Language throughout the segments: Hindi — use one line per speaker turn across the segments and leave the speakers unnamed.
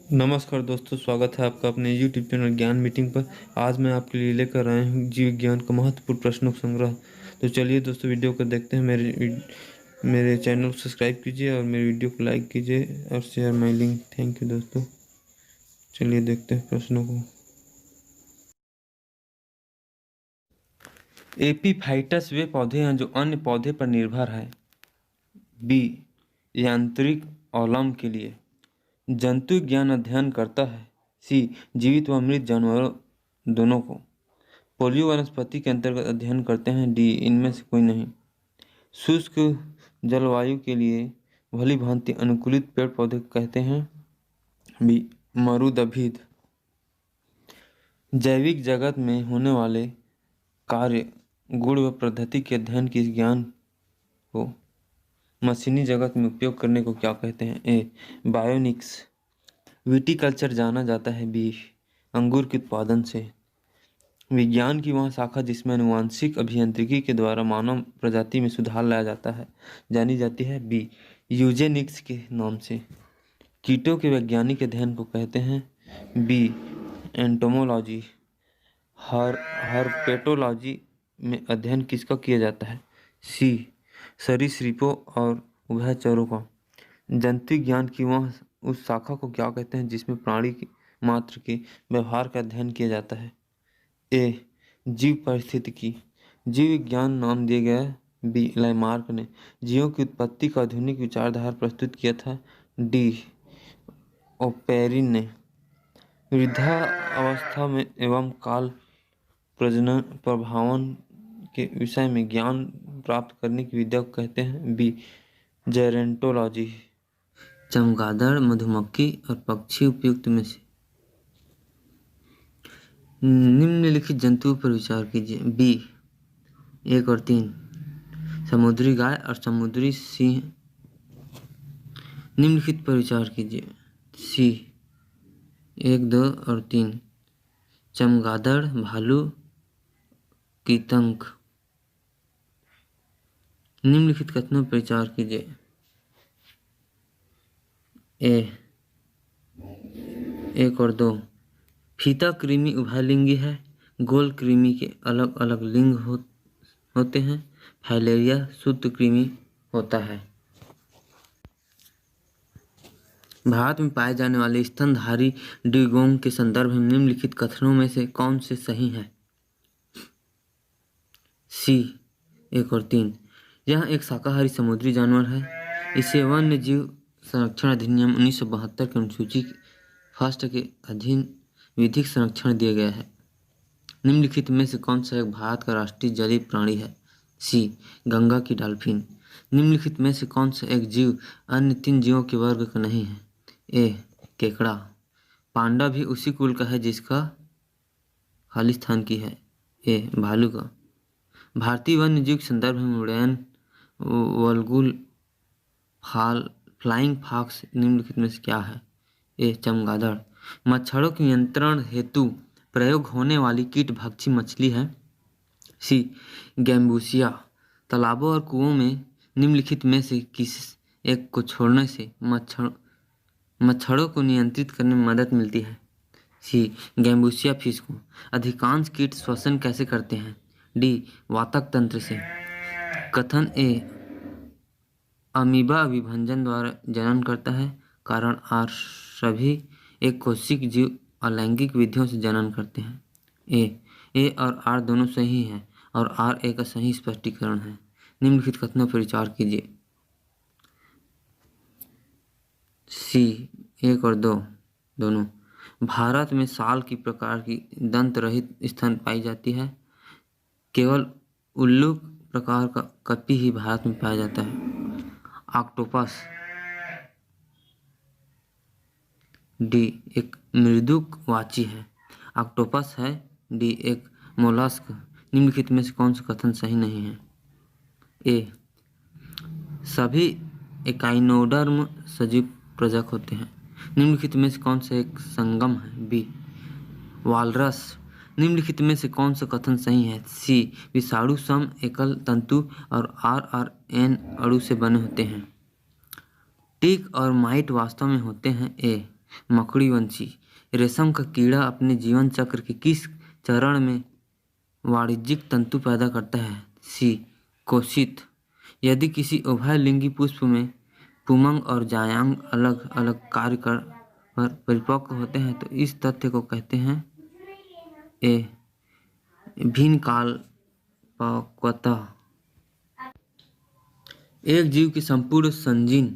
नमस्कार दोस्तों, स्वागत है आपका अपने YouTube चैनल ज्ञान मीटिंग पर। आज मैं आपके लिए लेकर आया हूँ जीव विज्ञान का महत्वपूर्ण प्रश्नों का संग्रह। तो चलिए दोस्तों, वीडियो को देखते हैं। मेरे चैनल को सब्सक्राइब कीजिए और मेरे वीडियो को लाइक कीजिए और share my link. Thank you दोस्तों। चलिए देखते हैं प्रश्नों को। एपीफाइटस वे पौधे हैं जो अन्य पौधे पर निर्भर है। बी, यांत्रिक अवलंब के लिए। जंतु विज्ञान अध्ययन करता है। सी, जीवित व मृत जानवरों दोनों को। पोलियो वनस्पति के अंतर्गत अध्ययन करते हैं। डी, इनमें से कोई नहीं। शुष्क जलवायु के लिए भली भांति अनुकूलित पेड़ पौधे कहते हैं। बी, मरुदभिद। जैविक जगत में होने वाले कार्य, गुण व पद्धति के अध्ययन के इस ज्ञान को मशीनी जगत में उपयोग करने को क्या कहते हैं। ए, बायोनिक्स। विटीकल्चर जाना जाता है। बी, अंगूर के उत्पादन से। विज्ञान की वह शाखा जिसमें आनुवांशिक अभियांत्रिकी के द्वारा मानव प्रजाति में सुधार लाया जाता है जानी जाती है। बी, यूजेनिक्स के नाम से। कीटों के वैज्ञानिक अध्ययन को कहते हैं। B, entomology. हर्पेटोलॉजी में अध्ययन किसका किया जाता है। सी, सरीसृपों और उभयचरों का। जंतु विज्ञान की वह उस शाखा को क्या कहते हैं जिसमें प्राणी मात्र के व्यवहार का अध्ययन किया जाता है। ए, जीव पारिस्थितिकी। जीव विज्ञान नाम दिया गया है। बी, लामार्क ने जीवों की उत्पत्ति का आधुनिक विचारधारा प्रस्तुत किया था। डी, ओपेरिन ने वृद्धावस्था में एवं काल प्रजनन प्रभावन के विषय में ज्ञान प्राप्त करने की विद्या को कहते हैं। B, gerontology. चमगादड़, मधुमक्खी और पक्षी उपयुक्त में से निम्नलिखित जंतुओं पर विचार कीजिए। बी, 1 और 3, समुद्री गाय और समुद्री सिंह। निम्नलिखित पर विचार कीजिए। सी, 1, 2 और 3, चमगादड़, भालू, कीटंक। निम्नलिखित कथनों पर विचार कीजिए। ए, 1 और 2, फीता कृमि उभयलिंगी है। गोल कृमि के अलग अलग लिंग होते हैं। फाइलेरिया शुद्ध कृमि होता है। भारत में पाए जाने वाले स्तनधारी ड्यूगोंग के संदर्भ में निम्नलिखित कथनों में से कौन से सही हैं। सी, 1 और 3, यह एक शाकाहारी समुद्री जानवर है। इसे वन्य जीव संरक्षण अधिनियम 1972 के अनुसूची फर्स्ट के अधीन विधिक संरक्षण दिया गया है। निम्नलिखित में से कौन सा एक भारत का राष्ट्रीय जलीय प्राणी है। सी, गंगा की डॉल्फिन। निम्नलिखित में से कौन सा एक जीव अन्य 3 जीवों के वर्ग का नहीं है। ए, केकड़ा। पांडा भी उसी कुल का है जिसका खालिस्तान की है। ए, भालू का। भारतीय वन्य जीव के संदर्भ में उड़ैन, वल्गुल, फ्लाइंग फॉक्स निम्नलिखित में से क्या है। ए, चमगादड़। मच्छरों के नियंत्रण हेतु प्रयोग होने वाली कीटभक्षी मछली है। सी, गैम्बूसिया। तालाबों और कुओं में निम्नलिखित में से किस एक को छोड़ने से मच्छरों को नियंत्रित करने में मदद मिलती है। सी, गैम्बूसिया फिश को। अधिकांश कीट श्वसन कैसे करते हैं। डी, वातक तंत्र से। कथन ए, अमीबा विभंजन द्वारा जनन करता है। कारण आर, सभी एक कोशिक जीव अलैंगिक विधियों से जनन करते हैं। ए और आर दोनों सही हैं और आर ए का सही स्पष्टीकरण है। निम्नलिखित कथनों पर विचार कीजिए। सी, 1 और 2 दोनों। भारत में साल की प्रकार की दंत रहित स्तन पाई जाती है। केवल उल्लू प्रकार का कपी ही भारत में पाया जाता है। ऑक्टोपस। डी, एक मृदुकवाची है। ऑक्टोपस है। डी, एक मोलस्क। निम्नलिखित में से कौन सा कथन सही नहीं है। ए, सभी एकाइनोडर्म सजीव प्रजक होते हैं। निम्नलिखित में से कौन सा एक संगम है। B, walrus. निम्नलिखित में से कौन सा कथन सही है। सी, विषाणु सम एकल तंतु और RRN अणु से बने होते हैं। टिक और माइट वास्तव में होते हैं। ए, मकड़ीवंशी। रेशम का कीड़ा अपने जीवन चक्र के किस चरण में वाणिज्यिक तंतु पैदा करता है? सी कोशित। यदि किसी उभयलिंगी पुष्प में पुमंग और जायांग अलग अलग कार्य कर पर परिपक्व होते हैं तो इस तथ्य को कहते हैं ए भिन्न काल पक्वता। एक जीव की संपूर्ण संजीन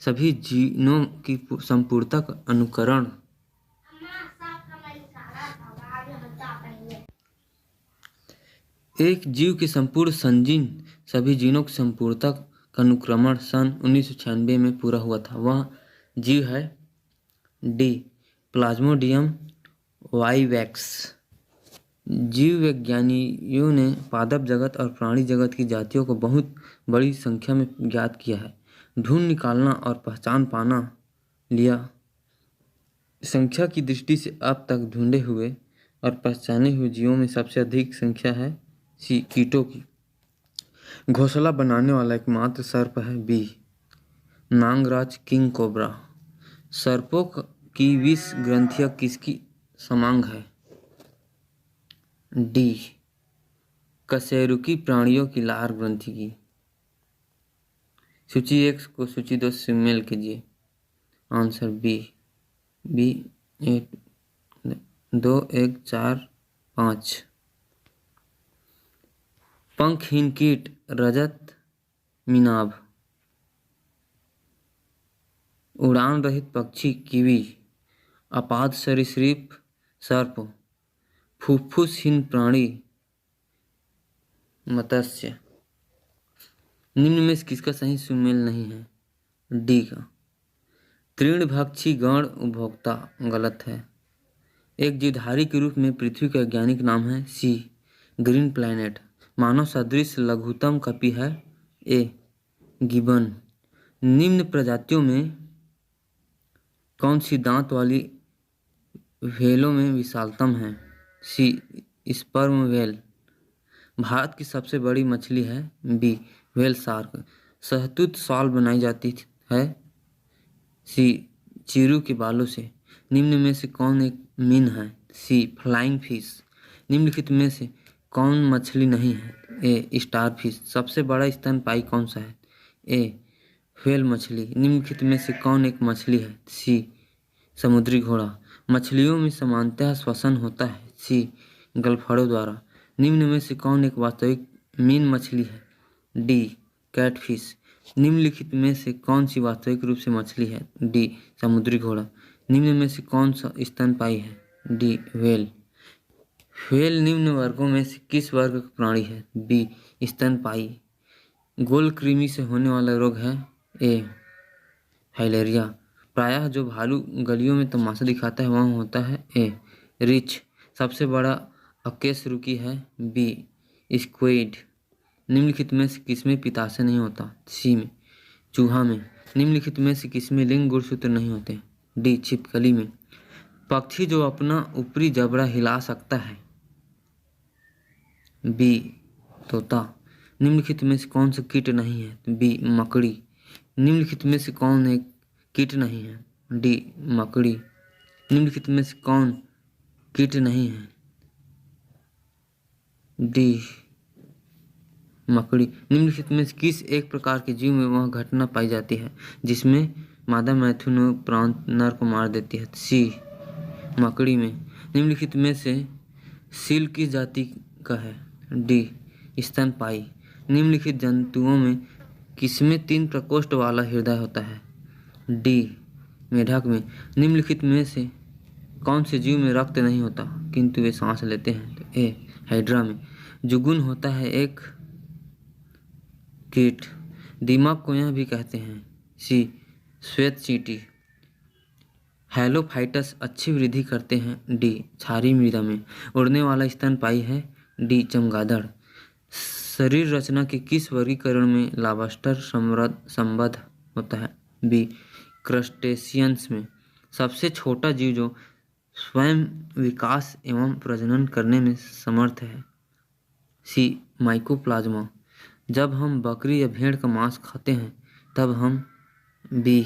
सभी जीनों की संपूर्णता का अनुकरण। एक जीव के संपूर्ण संजीन सभी जीनों की संपूर्णता का अनुक्रमण सन 1996 में पूरा हुआ था। वह जीव है डी प्लाज्मोडियम वाइवैक्स। जीव विज्ञानियों ने पादप जगत और प्राणी जगत की जातियों को बहुत बड़ी संख्या में ज्ञात किया है। ढूंढ निकालना और पहचान पाना लिया संख्या की दृष्टि से अब तक ढूंढे हुए और पहचाने हुए जीवों में सबसे अधिक संख्या है सी कीटों की। घोंसला बनाने वाला एकमात्र सर्प है बी नागराज किंग कोबरा। सर्पों की विष ग्रंथियां किसकी समांग है? डी कशेरुकी प्राणियों की लार ग्रंथि की। सूची 1 को सूची 2 से मेल कीजिए। Answer B 2 1 4 5। पंखहीन कीट रजत मीनाभ। उड़ान रहित पक्षी कीवी। अपाद सरीसृप सर्प। फुफ्फुसहीन प्राणी मत्स्य। निम्न में से किसका सही सुमेल नहीं है? डी का। तृणभक्षी गण उपभोक्ता गलत है। एक जीवधारी के रूप में पृथ्वी का वैज्ञानिक नाम है सी ग्रीन प्लैनेट। मानव सदृश लघुतम कपि है ए गिबन। निम्न प्रजातियों में कौन सी दांत वाली व्हेलों में विशालतम है? सी स्पर्म व्हेल। भारत की सबसे बड़ी मछली है बी व्हेल शार्क। शहतूत शॉल बनाई जाती है सी चीरू के बालों से। निम्न में से कौन एक मीन है? सी फ्लाइंग फिश। निम्नलिखित में से कौन मछली नहीं है? ए स्टार फिश। सबसे बड़ा स्तनपायी कौन सा है? ए व्हेल मछली। निम्नलिखित में से कौन एक मछली है? सी समुद्री घोड़ा। मछलियों में सामान्यतः श्वसन होता है सी गलफड़ों द्वारा। निम्न में से कौन एक वास्तविक मीन मछली है? D catfish. निम्नलिखित में से कौन सी वास्तविक रूप से मछली है? डी समुद्री घोड़ा। निम्न में से कौन सा स्तनपायी है? D whale. व्हेल निम्न वर्गों में से किस वर्ग का प्राणी है? बी स्तनपायी। गोल कृमि से होने वाला रोग है ए फाइलेरिया। प्रायः जो भालू गलियों में तमाशा दिखाता है वह होता है ए रिछ। सबसे बड़ा अकशेरुकी है बी स्क्विड। निम्नलिखित में से किसमें पित्ताशय नहीं होता? सी में चूहा में। निम्नलिखित में से किसमें लिंग गुणसूत्र नहीं होते? डी छिपकली में। पक्षी जो अपना ऊपरी जबड़ा हिला सकता है? बी तोता। निम्नलिखित में से कौन सा कीट नहीं है? बी मकड़ी। निम्नलिखित में से कौन एक कीट नहीं है? डी मकड़ी। निम्नलिखित में से कौन कीट नहीं है? डी मकड़ी। निम्नलिखित में से किस एक प्रकार के जीव में वह घटना पाई जाती है जिसमें मादा मैथुन उपरांत नर को मार देती है? सी मकड़ी में। निम्नलिखित में से सील किस जाति का है? डी स्तनपायी। निम्नलिखित जंतुओं में किसमें 3 प्रकोष्ठ वाला हृदय होता है? डी मेढक में। निम्नलिखित में से कौन से जीव में रक्त नहीं होता किंतु वे सांस लेते हैं? तो ए हाइड्रा में। जुगुन होता है एक कीट। दीमक को यह भी कहते हैं सी श्वेत चींटी। हैलोफाइटस अच्छी वृद्धि करते हैं डी क्षारीय मृदा में। उड़ने वाला स्तनपायी है डी चमगादड़। शरीर रचना के किस वर्गीकरण में लॉबस्टर संबद्ध होता है? बी क्रस्टेशियंस में। सबसे छोटा जीव जो स्वयं विकास एवं प्रजनन करने में समर्थ है? सी माइकोप्लाज्मा। जब हम बकरी या भेड़ का मांस खाते हैं तब हम बी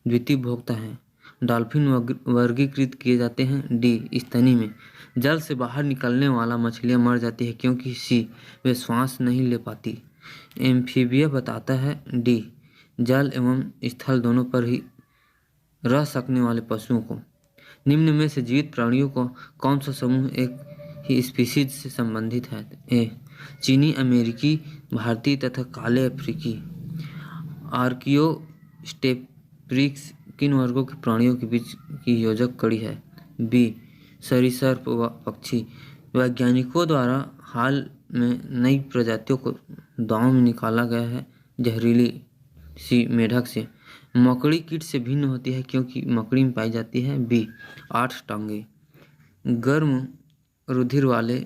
द्वितीय भोक्ता हैं। डॉल्फिन वर्गीकृत किए जाते हैं। डी स्तनी में जल से बाहर निकलने वाला मछलियां मर जाती है क्योंकि सी वे श्वास नहीं ले पाती। एम्फीबिया बताता है डी जल एवं स्थल दोनों पर ही रह सकने वाले पशुओं को। निम्न में से जीवित प्राणियों को कौन सा समूह एक ही स्पीशीज से संबंधित है? ए चीनी, अमेरिकी, भारतीय तथा काले अफ्रीकी। आर्कियोस्टेप्रिक्स किन वर्गों के प्राणियों के बीच की योजक कड़ी है? बी सरीसृप पक्षी। वैज्ञानिकों द्वारा हाल में नई प्रजातियों को दांव में निकाला गया है जहरीली सी मेढक से। मकड़ी कीट से भिन्न होती है क्योंकि मकड़ी में पाई जाती है। बी 8 टांगे। गर्म रुधिर वाले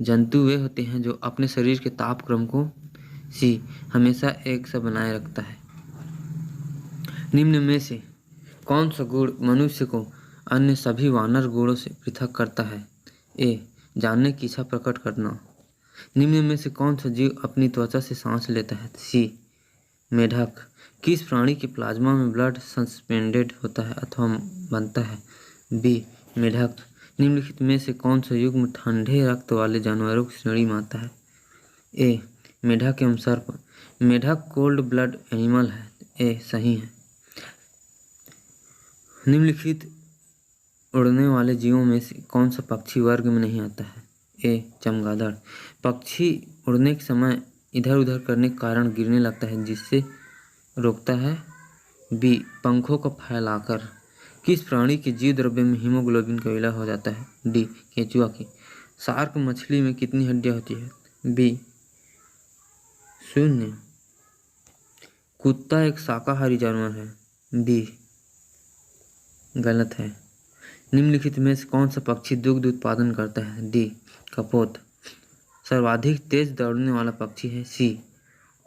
जंतु वे होते हैं जो अपने शरीर के तापक्रम को सी हमेशा एक सा बनाए रखता है। निम्न में से कौन सा गुण मनुष्य को अन्य सभी वानर गुणों से पृथक करता है? ए जानने की इच्छा प्रकट करना। निम्न में से कौन सा जीव अपनी त्वचा से सांस लेता है? सी मेढक। किस प्राणी के प्लाज्मा में ब्लड सस्पेंडेड होता है अथवा बनता है? बी मेढक। निम्नलिखित में से कौन सा युग्म ठंडे रक्त वाले जानवरों की श्रेणी में आता है? ए मेढक एवं सर्प। मेढक कोल्ड ब्लड एनिमल है। ए सही है। निम्नलिखित उड़ने वाले जीवों में से कौन सा पक्षी वर्ग में नहीं आता है? ए चमगादड़। पक्षी उड़ने के समय इधर उधर करने के कारण गिरने लगता है जिससे रोकता है। बी पंखों को फैलाकर। किस प्राणी के जीव द्रव्य में हीमोग्लोबिन का विलय हो जाता है? डी केंचुआ की। शार्क मछली में कितनी हड्डियां होती है? बी 0। कुत्ता एक शाकाहारी जानवर है। बी गलत है। निम्नलिखित में से कौन सा पक्षी दुग्ध उत्पादन करता है? डी कपोत। सर्वाधिक तेज दौड़ने वाला पक्षी है। सी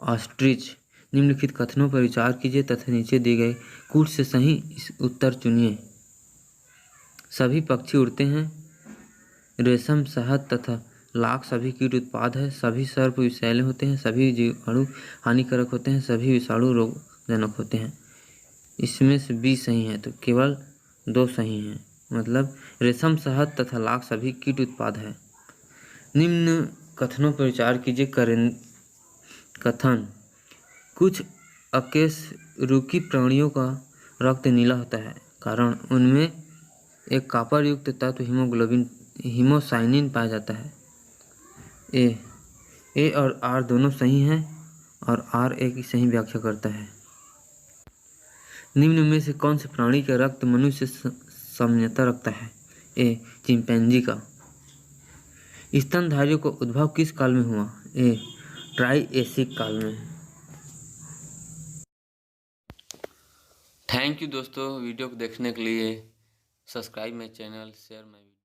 ऑस्ट्रिच। निम्नलिखित कथनों पर विचार कीजिए तथा नीचे दिए गए कूट से सही उत्तर चुनिए। सभी पक्षी उड़ते हैं। रेशम, शहद तथा लाख सभी कीट उत्पाद है। सभी सर्प विषैले होते हैं। सभी जीवाणु हानिकारक होते हैं। सभी विषाणु रोगजनक होते हैं। इसमें से बी सही है तो केवल 2 सही हैं। मतलब रेशम, शहद तथा लाख सभी कीट उत्पाद है। निम्न कथनों पर विचार कीजिए। कथन कुछ अकशेरुकी प्राणियों का रक्त नीला होता है कारण उनमें एक कॉपर युक्त तत्व हीमोसाइनिन पाया जाता है। ए और आर दोनों सही हैं और आर एक ही सही व्याख्या करता है। निम्न में से कौन से प्राणी का रक्त मनुष्य से साम्यता रखता है? ए चिंपैंजी का। स्तनधारियों का उद्भव किस काल में हुआ? ए ट्राइएसिक काल में। थैंक यू दोस्तों वीडियो को देखने के लिए। Subscribe my channel, share my video.